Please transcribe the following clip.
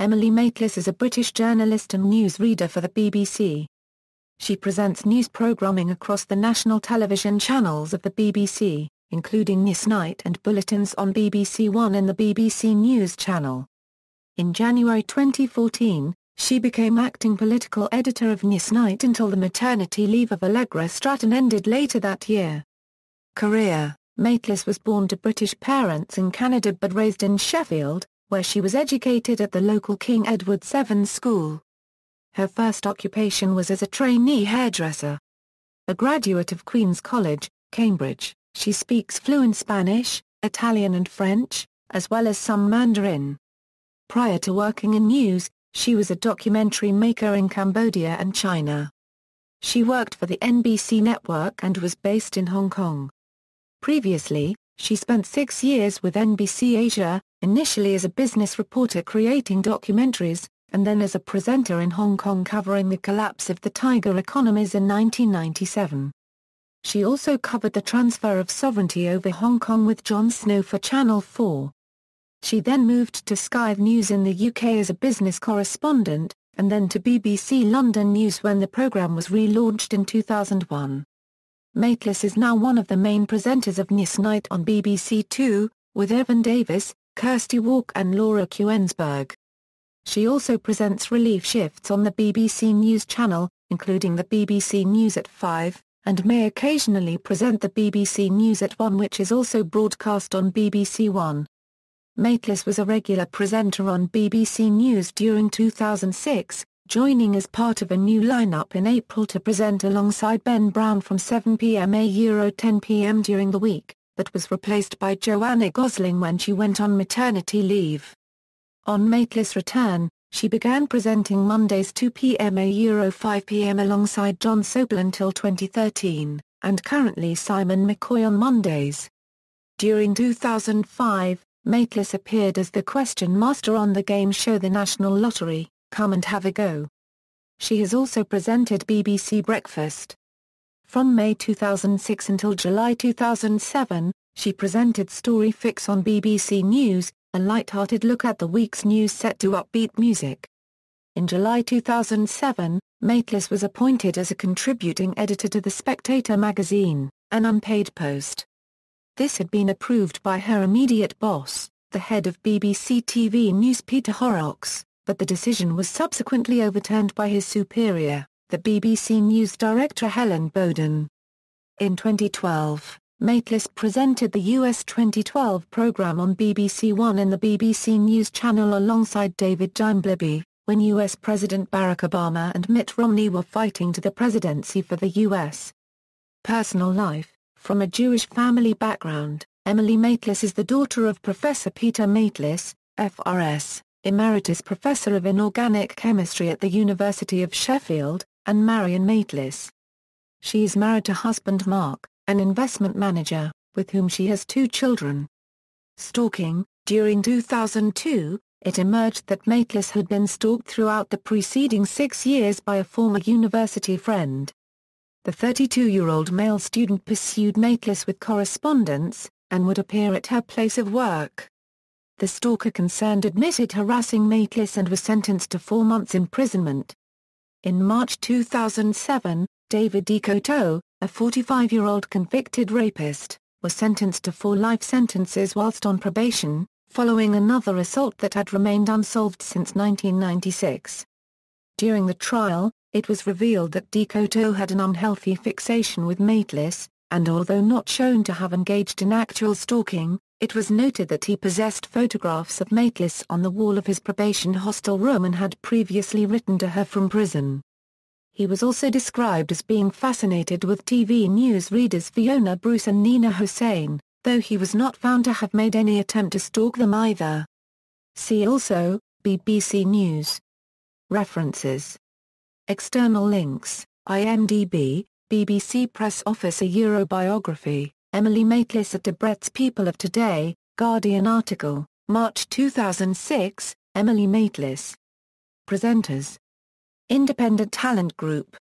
Emily Maitlis is a British journalist and newsreader for the BBC. She presents news programming across the national television channels of the BBC, including Newsnight and Bulletins on BBC One and the BBC News Channel. In January 2014, she became acting political editor of Newsnight until the maternity leave of Allegra Stratton ended later that year. Career: Maitlis was born to British parents in Canada but raised in Sheffield, where she was educated at the local King Edward VII school. Her first occupation was as a trainee hairdresser. A graduate of Queen's College, Cambridge, she speaks fluent Spanish, Italian and French, as well as some Mandarin. Prior to working in news, she was a documentary maker in Cambodia and China. She worked for the NBC network and was based in Hong Kong. Previously, she spent 6 years with NBC Asia, initially as a business reporter creating documentaries, and then as a presenter in Hong Kong covering the collapse of the Tiger economies in 1997. She also covered the transfer of sovereignty over Hong Kong with Jon Snow for Channel 4. She then moved to Sky News in the UK as a business correspondent, and then to BBC London News when the programme was relaunched in 2001. Maitlis is now one of the main presenters of Newsnight on BBC Two, with Evan Davis, Kirsty Walk and Laura Kuenssberg. She also presents relief shifts on the BBC News Channel, including the BBC News at 5, and may occasionally present the BBC News at 1, which is also broadcast on BBC One. Maitlis was a regular presenter on BBC News during 2006, joining as part of a new lineup in April to present alongside Ben Brown from 7 p.m. 10 p.m. during the week, but was replaced by Joanna Gosling when she went on maternity leave. On Maitlis' return, she began presenting Mondays 2 p.m. 5 p.m. alongside John Sobel until 2013, and currently Simon McCoy on Mondays. During 2005, Maitlis appeared as the question master on the game show The National Lottery, Come and Have a Go. She has also presented BBC Breakfast. From May 2006 until July 2007, she presented Story Fix on BBC News, a light-hearted look at the week's news set to upbeat music. In July 2007, Maitlis was appointed as a contributing editor to The Spectator magazine, an unpaid post. This had been approved by her immediate boss, the head of BBC TV News Peter Horrocks, but the decision was subsequently overturned by his superior, the BBC News director Helen Bowden. In 2012, Maitlis presented the US 2012 programme on BBC One and the BBC News Channel alongside David Dimbleby, when US President Barack Obama and Mitt Romney were fighting to the presidency for the US. Personal life: from a Jewish family background, Emily Maitlis is the daughter of Professor Peter Maitlis, FRS, Emeritus Professor of Inorganic Chemistry at the University of Sheffield, and Marion Maitlis. She is married to husband Mark, an investment manager, with whom she has 2 children. Stalking: during 2002, it emerged that Maitlis had been stalked throughout the preceding 6 years by a former university friend. The 32-year-old male student pursued Maitlis with correspondence, and would appear at her place of work. The stalker concerned admitted harassing Maitlis and was sentenced to 4 months imprisonment. In March 2007, David Decoteau, a 45-year-old convicted rapist, was sentenced to 4 life sentences whilst on probation, following another assault that had remained unsolved since 1996. During the trial, it was revealed that Decoteau had an unhealthy fixation with Maitlis, and although not shown to have engaged in actual stalking, it was noted that he possessed photographs of Maitlis on the wall of his probation hostel room and had previously written to her from prison. He was also described as being fascinated with TV news readers Fiona Bruce and Nina Hussain, though he was not found to have made any attempt to stalk them either. See also, BBC News. References. External links: IMDb, BBC Press Office. A Eurobiography, Emily Maitlis at Debrett's People of Today, Guardian article, March 2006, Emily Maitlis. Presenters: Independent Talent Group.